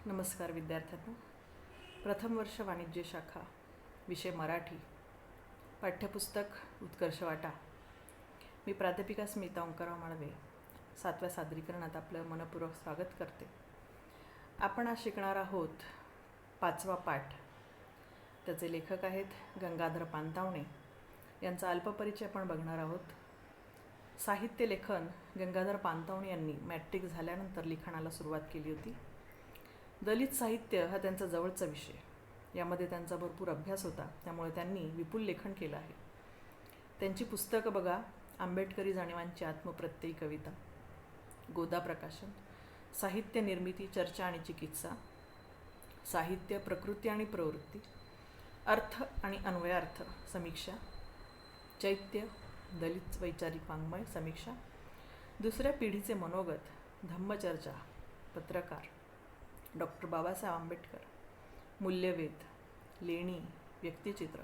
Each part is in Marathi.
नमस्कार विद्यार्थ्यांनो. प्रथम वर्ष वाणिज्य शाखा, विषय मराठी, पाठ्यपुस्तक उत्कर्ष वाटा. मी प्राध्यापिका स्मिता ओंकारराव माळवे 7व्या सादरीकरणात आपलं मनपूर्वक स्वागत करते. आपण आज शिकणार आहोत 5वा पाठ. त्याचे लेखक आहेत गंगाधर पानतावणे. यांचा अल्पपरिचय आपण बघणार आहोत. साहित्य लेखन गंगाधर पानतावणे यांनी मॅट्रिक झाल्यानंतर लिखाणाला सुरुवात केली होती. दलित साहित्य हा त्यांचा जवळचा विषय. यामध्ये त्यांचा भरपूर अभ्यास होता, त्यामुळे त्यांनी विपुल लेखन केलं आहे. त्यांची पुस्तकं बघा: आंबेडकरी जाणीवांची आत्मप्रत्ययी कविता, गोदा प्रकाशन, साहित्य निर्मिती, चर्चा आणि चिकित्सा, साहित्य, प्रकृती आणि प्रवृत्ती, अर्थ आणि अन्वयार्थ, समीक्षा, चैत्य, दलित वैचारिक वाङ्मय, समीक्षा, दुसऱ्या पिढीचे मनोगत, धम्मचर्चा, पत्रकार, डॉक्टर बाबासाहेब आंबेडकर, मूल्यवेध, लेणी, व्यक्तिचित्र,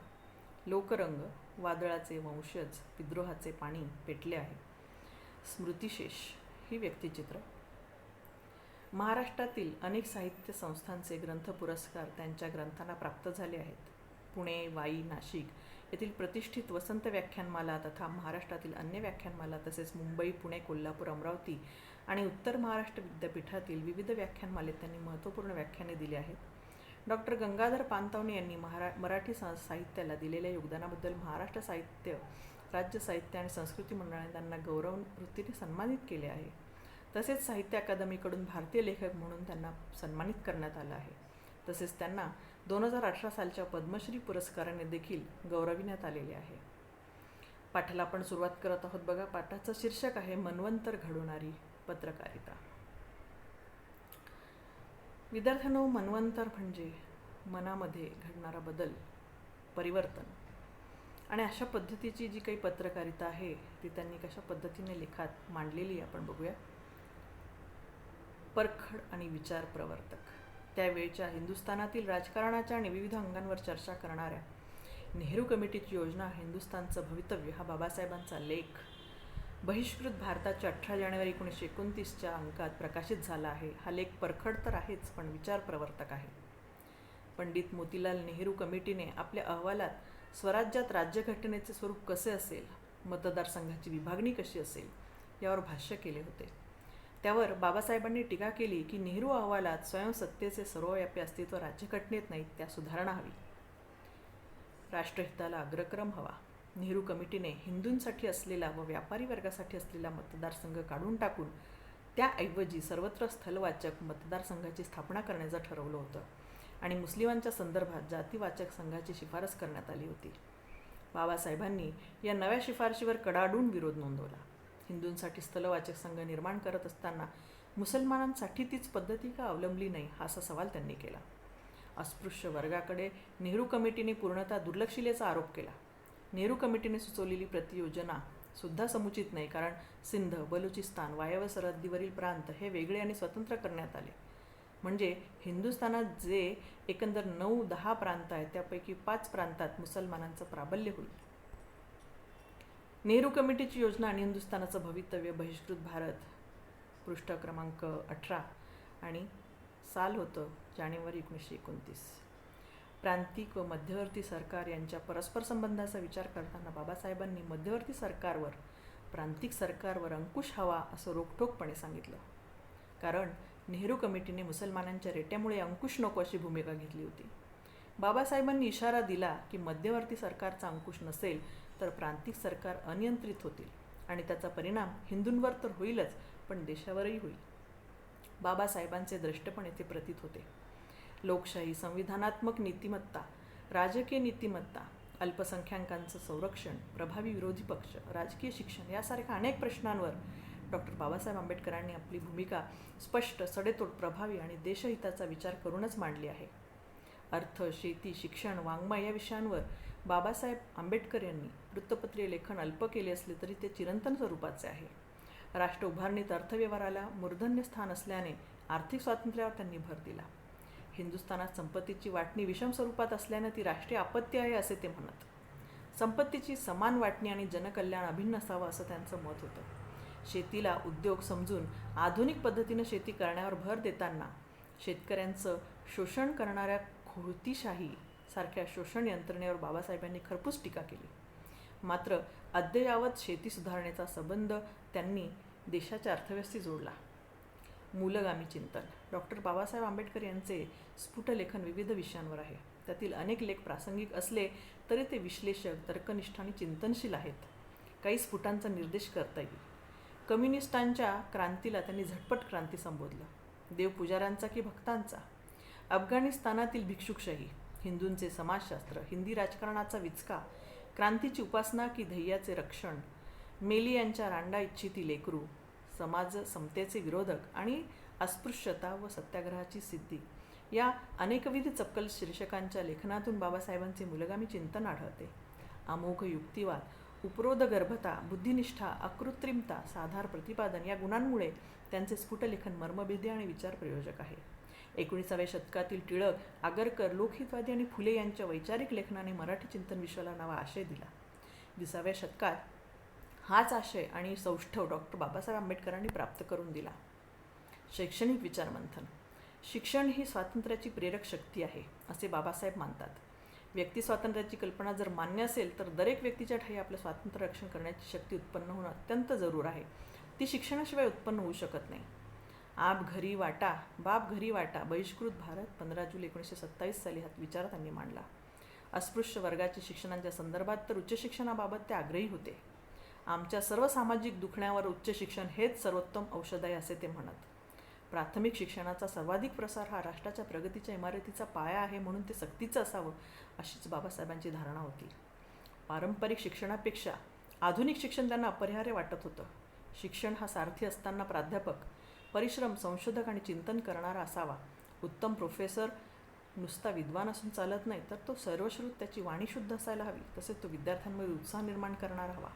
लोकरंग, वादळाचे वंशज, विद्रोहाचे पाणी पेटले आहे, स्मृतिशेष ही व्यक्तिचित्र. महाराष्ट्रातील अनेक साहित्य संस्थांचे ग्रंथ पुरस्कार त्यांच्या ग्रंथांना प्राप्त झाले आहेत. पुणे, वाई, नाशिक येथील प्रतिष्ठित वसंत व्याख्यानमाला तथा महाराष्ट्रातील अन्य व्याख्यानमाला, तसेच मुंबई, पुणे, कोल्हापूर, अमरावती आणि उत्तर महाराष्ट्र विद्यापीठातील विविध व्याख्यानमालेत त्यांनी महत्त्वपूर्ण व्याख्याने दिली आहेत. डॉक्टर गंगाधर पानतावणे यांनी मराठी साहित्याला दिलेल्या योगदानाबद्दल महाराष्ट्र साहित्य, राज्य साहित्य आणि संस्कृती मंडळाने त्यांना गौरववृत्तीने सन्मानित केले आहे. तसेच साहित्य अकादमीकडून भारतीय लेखक म्हणून त्यांना सन्मानित करण्यात आलं आहे. तसेच त्यांना 2018 सालच्या पद्मश्री पुरस्काराने देखील गौरविण्यात आलेले आहे. पाठाला आपण सुरुवात करत आहोत. बघा, पाठाचं शीर्षक आहे मनवंतर घडवणारी पत्रकारिता. विद्यार्थ्यांनो, मनवंतर म्हणजे मनामध्ये घडणारा बदल, परिवर्तन. आणि अशा पद्धतीची जी काही पत्रकारिता आहे ती त्यांनी कशा पद्धतीने लेखात मांडलेली आपण बघूया. परखड आणि विचार प्रवर्तक, त्यावेळच्या हिंदुस्थानातील राजकारणाच्या आणि विविध अंगांवर चर्चा करणाऱ्या नेहरू कमिटीची योजना, हिंदुस्थानचं भवितव्य हा बाबासाहेबांचा लेख बहिष्कृत भारताच्या 18 जानेवारी 1929 अंकात प्रकाशित झाला आहे. हा लेख परखड तर आहेच, पण विचार प्रवर्तक आहे. पंडित मोतीलाल नेहरू कमिटीने आपल्या अहवालात स्वराज्यात राज्यघटनेचे स्वरूप कसे असेल, मतदारसंघाची विभागणी कशी असेल यावर भाष्य केले होते. त्यावर बाबासाहेबांनी टीका केली की नेहरू अहवालात स्वयंसत्तेचे सर्वव्यापी अस्तित्व राज्यघटनेत नाही, त्या सुधारणा हवी. राष्ट्रहिताला अग्रक्रम हवा. नेहरू कमिटीने हिंदूंसाठी असलेला व व्यापारी वर्गासाठी असलेला मतदारसंघ काढून टाकून त्याऐवजी सर्वत्र स्थलवाचक मतदारसंघाची स्थापना करण्याचं ठरवलं होतं आणि मुस्लिमांच्या संदर्भात जातीवाचक संघाची शिफारस करण्यात आली होती. बाबासाहेबांनी या नव्या शिफारशीवर कडाडून विरोध नोंदवला. हिंदूंसाठी स्थलवाचक संघ निर्माण करत असताना मुसलमानांसाठी तीच पद्धती का अवलंबली नाही, हा असा सवाल त्यांनी केला. अस्पृश्य वर्गाकडे नेहरू कमिटीने पूर्णतः दुर्लक्षिलेचा आरोप केला. नेहरू कमिटीने सुचवलेली प्रतियोजना सुद्धा समुचित नाही, कारण सिंध, बलुचिस्तान, वायव्य सरहद्दीवरील प्रांत हे वेगळे आणि स्वतंत्र करण्यात आले. म्हणजे हिंदुस्थानात जे एकंदर 9-10 प्रांत आहेत त्यापैकी 5 प्रांतात मुसलमानांचं प्राबल्य होईल. नेहरू कमिटीची योजना आणि हिंदुस्थानाचं भवितव्य, बहिष्कृत भारत, पृष्ठ क्रमांक 18 आणि साल होतं जानेवारी 1929. प्रांतिक व मध्यवर्ती सरकार यांच्या परस्पर संबंधाचा विचार करताना बाबासाहेबांनी मध्यवर्ती सरकारवर, प्रांतिक सरकारवर अंकुश हवा असं रोखठोकपणे सांगितलं. कारण नेहरू कमिटीने मुसलमानांच्या रेट्यामुळे अंकुश नको अशी भूमिका घेतली होती. बाबासाहेबांनी इशारा दिला की मध्यवर्ती सरकारचा अंकुश नसेल तर प्रांतिक सरकार अनियंत्रित होतील आणि त्याचा परिणाम हिंदूंवर तर होईलच, पण देशावरही होईल. बाबासाहेबांचे द्रष्टेपण येथे प्रतीत होते. लोकशाही, संविधानात्मक नीतिमत्ता, राजकीय नीतिमत्ता, अल्पसंख्याकांचं संरक्षण, प्रभावी विरोधी पक्ष, राजकीय शिक्षण यासारख्या अनेक प्रश्नांवर डॉक्टर बाबासाहेब आंबेडकरांनी आपली भूमिका स्पष्ट, सडेतोड, प्रभावी आणि देशहिताचा विचार करूनच मांडली आहे. अर्थ, शेती, शिक्षण, वाङ्मय या विषयांवर बाबासाहेब आंबेडकर यांनी वृत्तपत्रीय लेखन अल्प केले असले तरी ते चिरंतन स्वरूपाचे आहे. राष्ट्र उभारणीत अर्थव्यवहाराला मूर्धन्य स्थान असल्याने आर्थिक स्वातंत्र्यावर त्यांनी भर दिला. हिंदुस्थानात संपत्तीची वाटणी विषम स्वरूपात असल्याने ती राष्ट्रीय आपत्ती आहे असे ते म्हणत. संपत्तीची समान वाटणी आणि जनकल्याण अभिन्न असावं असं त्यांचं मत होतं. शेतीला उद्योग समजून आधुनिक पद्धतीने शेती करण्यावर भर देताना शेतकऱ्यांचं शोषण करणाऱ्या खोडतीशाही सारख्या शोषण यंत्रणेवर बाबासाहेबांनी खरपूस टीका केली. मात्र अद्ययावत शेती सुधारणेचा संबंध त्यांनी देशाच्या अर्थव्यवस्थेशी जोडला. मूलगामी चिंतन. डॉक्टर बाबासाहेब आंबेडकर यांचे स्फुट लेखन विविध विषयांवर आहे. त्यातील अनेक लेख प्रासंगिक असले तरी ते विश्लेषक, तर्कनिष्ठ आणि चिंतनशील आहेत. काही स्फुटांचा निर्देश करता येईल. कम्युनिस्टांच्या क्रांतीला त्यांनी झटपट क्रांती संबोधलं. देवपुजाऱ्यांचा की भक्तांचा? अफगाणिस्तानातील भिक्षुकशाही, हिंदूंचे समाजशास्त्र, हिंदी राजकारणाचा विचका, क्रांतीची उपासना की ध्येयाचे रक्षण, मेली यांच्या रांडा इच्छिती लेकरू, समाज समतेचे विरोधक आणि अस्पृश्यता व सत्याग्रहाची सिद्धी या अनेकविध चपकल शीर्षकांच्या लेखनातून बाबासाहेबांचे मूलगामी चिंतन आढळते. अमोघ युक्तिवाद, उपरोधगर्भता, बुद्धिनिष्ठा, अकृत्रिमता, साधार प्रतिपादन या गुणांमुळे त्यांचे स्फुट लेखन मर्मभेदी आणि विचार प्रयोजक आहे. 19व्या शतकातील टिळक, आगरकर, लोकहितवादी आणि फुले यांच्या वैचारिक लेखनाने मराठी चिंतन विश्वाला नवा आशय दिला. 20व्या शतकात हाच आशय आणि सौष्ठव डॉक्टर बाबासाहेब आंबेडकरांनी प्राप्त करून दिला. शैक्षणिक विचारमंथन. शिक्षण ही स्वातंत्र्याची प्रेरक शक्ती आहे असे बाबासाहेब मानतात. व्यक्ती स्वातंत्र्याची कल्पना जर मान्य असेल तर दरेक व्यक्तीच्या ठायी आपलं स्वातंत्र्य रक्षण करण्याची शक्ती उत्पन्न होणं अत्यंत जरूर आहे. ती शिक्षणाशिवाय उत्पन्न होऊ शकत नाही. आप घरी वाटा, बाप घरी वाटा, बहिष्कृत भारत 15 जुलै 1927 साली हा विचार त्यांनी मांडला. अस्पृश्य वर्गाच्या शिक्षणाच्या संदर्भात तर उच्च शिक्षणाबाबत ते आग्रही होते. आमच्या सर्व सामाजिक दुखण्यावर उच्च शिक्षण हेच सर्वोत्तम औषध आहे असे ते म्हणत. प्राथमिक शिक्षणाचा सर्वाधिक प्रसार हा राष्ट्राच्या प्रगतीच्या इमारतीचा पाया आहे म्हणून ते सक्तीचं असावं अशीच बाबासाहेबांची धारणा होती. पारंपरिक शिक्षणापेक्षा आधुनिक शिक्षण त्यांना अपरिहार्य वाटत होतं. शिक्षण हा सारथी असताना प्राध्यापक, परिश्रम, संशोधक आणि चिंतन करणारा असावा. उत्तम प्रोफेसर नुसता विद्वान असून चालत नाही, तर तो सर्वश्रुत, त्याची वाणी शुद्ध असायला हवी. तसेच तो विद्यार्थ्यांमध्ये उत्साह निर्माण करणारा हवा.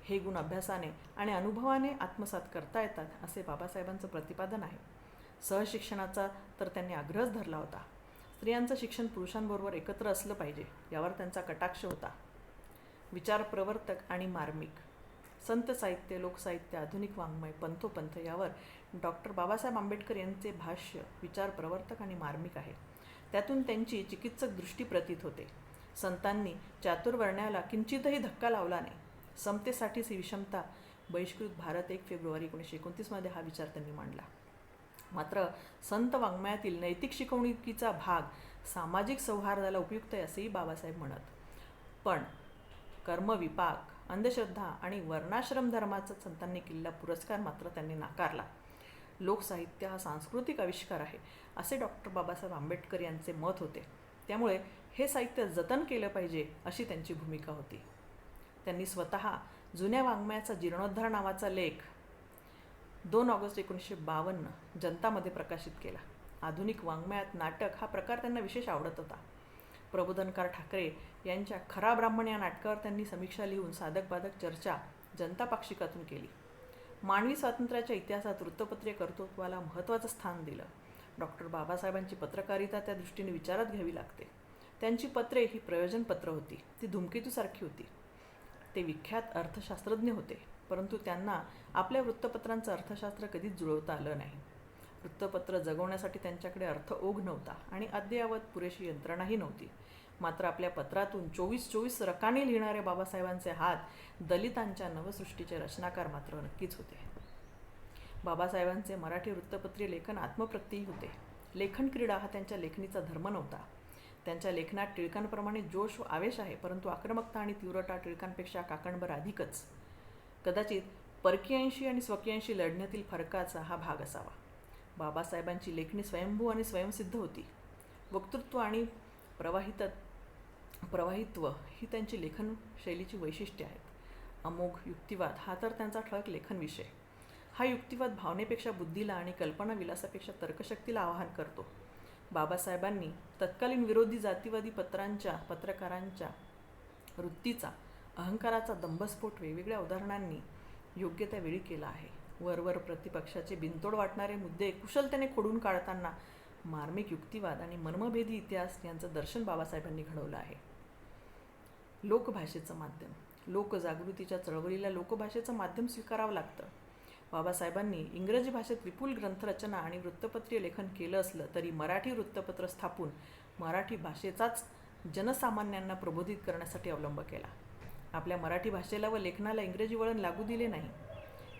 हे गुण अभ्यासाने आणि अनुभवाने आत्मसात करता येतात असे बाबासाहेबांचं प्रतिपादन आहे. सहशिक्षणाचा तर त्यांनी आग्रहच धरला होता. स्त्रियांचं शिक्षण पुरुषांबरोबर एकत्र असलं पाहिजे यावर त्यांचा कटाक्ष होता. विचारप्रवर्तक आणि मार्मिक. संत साहित्य, लोकसाहित्य, आधुनिक वाङ्मय, पंथोपंथ यावर डॉक्टर बाबासाहेब आंबेडकर यांचे भाष्य विचारप्रवर्तक आणि मार्मिक आहे. त्यातून त्यांची चिकित्सक दृष्टी प्रतीत होते. संतांनी चातुर्वर्ण्याला किंचितही धक्का लावला नाही. समतेसाठीच ही विषमता. बहिष्कृत भारत 1 फेब्रुवारी 1929 हा विचार त्यांनी मांडला. मात्र संत वाङ्मयातील नैतिक शिकवणुकीचा भाग सामाजिक सौहार्दाला उपयुक्त आहे असेही बाबासाहेब म्हणत. पण कर्मविपाक, अंधश्रद्धा आणि वर्णाश्रम धर्माचा संतांनी केलेला पुरस्कार मात्र त्यांनी नाकारला. लोकसाहित्य हा सांस्कृतिक आविष्कार आहे असे डॉक्टर बाबासाहेब आंबेडकर यांचे मत होते. त्यामुळे हे साहित्य जतन केलं पाहिजे अशी त्यांची भूमिका होती. त्यांनी स्वतः जुन्या वाङ्मयाचा जीर्णोद्धार नावाचा लेख 2 ऑगस्ट 1952 जनतामध्ये प्रकाशित केला. आधुनिक वाङ्मयात नाटक हा प्रकार त्यांना विशेष आवडत होता. प्रबोधनकार ठाकरे यांच्या खरा ब्राह्मण या नाटकावर त्यांनी समीक्षा लिहून साधक बाधक चर्चा जनता पाक्षिकातून केली. मानवी स्वातंत्र्याच्या इतिहासात वृत्तपत्रीय कर्तृत्वाला महत्त्वाचं स्थान दिलं. डॉक्टर बाबासाहेबांची पत्रकारिता त्या दृष्टीने विचारात घ्यावी लागते. त्यांची पत्रे ही प्रयोजनपत्र होती. ती धूमकेतूसारखी होती. ते विख्यात अर्थशास्त्रज्ञ होते, परंतु त्यांना आपल्या वृत्तपत्रांचं अर्थशास्त्र कधीच जुळवता आलं नाही. वृत्तपत्र जगवण्यासाठी त्यांच्याकडे अर्थओघ नव्हता आणि अद्ययावत पुरेशी यंत्रणाही नव्हती. मात्र आपल्या पत्रातून 24 रकाने लिहिणारे बाबासाहेबांचे हात दलितांच्या नवसृष्टीचे रचनाकार मात्र नक्कीच होते. बाबासाहेबांचे मराठी वृत्तपत्रीय लेखन आत्मप्रत्ययी होते. लेखन क्रीडा हा त्यांच्या लेखणीचा धर्म नव्हता. त्यांच्या लेखनात टिळकांप्रमाणे जोश व आवेश आहे, परंतु आक्रमकता आणि तीव्रता टिळकांपेक्षा काकणभर अधिकच. कदाचित परकीयांशी आणि स्वकीयांशी लढण्यातील फरकाचा हा भाग असावा. बाबासाहेबांची लेखणी स्वयंभू आणि स्वयंसिद्ध होती. वक्तृत्व आणि प्रवाहित्व ही त्यांची लेखन शैलीची वैशिष्ट्ये आहेत. अमोघ युक्तिवाद हा तर त्यांचा ठळक लेखन विषय. हा युक्तिवाद भावनेपेक्षा बुद्धीला आणि कल्पनाविलासापेक्षा तर्कशक्तीला आवाहन करतो. बाबासाहेबांनी तत्कालीन विरोधी जातीवादी पत्रकारांच्या वृत्तीचा, अहंकाराचा दंभस्फोट वेगवेगळ्या उदाहरणांनी योग्य त्या वेळी केला आहे. वरवर प्रतिपक्षाचे बिनतोड वाटणारे मुद्दे कुशलतेने खोडून काढताना मार्मिक युक्तिवाद आणि मर्मभेदी इतिहास यांचं दर्शन बाबासाहेबांनी घडवलं आहे. लोकभाषेचं माध्यम. लोकजागृतीच्या चळवळीला लोकभाषेचं माध्यम स्वीकारावं लागतं. बाबासाहेबांनी इंग्रजी भाषेत विपुल ग्रंथरचना आणि वृत्तपत्रीय लेखन केलं असलं तरी मराठी वृत्तपत्र स्थापून मराठी भाषेचाच जनसामान्यांना प्रबोधित करण्यासाठी अवलंब केला. आपल्या मराठी भाषेला व लेखनाला इंग्रजी वळण लागू दिले नाही.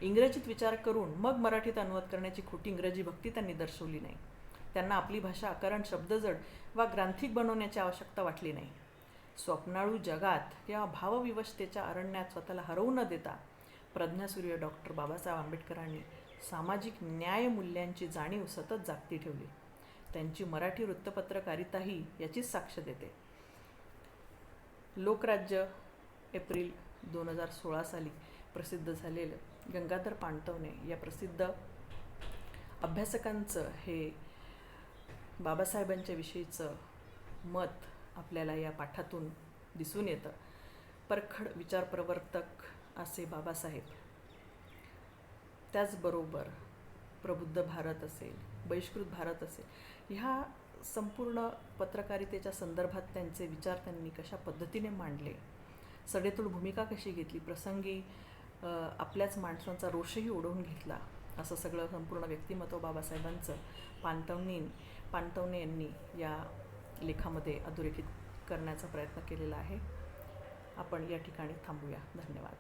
इंग्रजीत विचार करून मग मराठीत अनुवाद करण्याची खोटी इंग्रजी भक्ती त्यांनी दर्शवली नाही. त्यांना आपली भाषा अकारण शब्दजड वा ग्रांथिक बनवण्याची आवश्यकता वाटली नाही. स्वप्नाळू जगात या भावविवशतेच्या अरण्यात स्वतःला हरवू न देता प्रज्ञासूर्य डॉक्टर बाबासाहेब आंबेडकरांनी सामाजिक न्यायमूल्यांची जाणीव सतत जागती ठेवली. त्यांची मराठी वृत्तपत्रकारिताही याचीच साक्ष देते. लोकराज्य एप्रिल 2016 साली प्रसिद्ध झालेलं गंगाधर पाणतवणे या प्रसिद्ध अभ्यासकांचं हे बाबासाहेबांच्या विषयीचं मत आपल्याला या पाठातून दिसून येतं. परखड विचारप्रवर्तक असे बाबासाहेब, त्याचबरोबर प्रबुद्ध भारत असेल, बहिष्कृत भारत असेल, ह्या संपूर्ण पत्रकारितेच्या संदर्भात त्यांचे विचार त्यांनी कशा पद्धतीने मांडले, सडेतोड भूमिका कशी घेतली, प्रसंगी आपल्याच माणसांचा रोषही उडवून घेतला, असं सगळं संपूर्ण व्यक्तिमत्व बाबासाहेबांचं पाणतवणे यांनी या लेखामध्ये अधोरेखित करण्याचा प्रयत्न केलेला आहे. आपण या ठिकाणी थांबूया. धन्यवाद.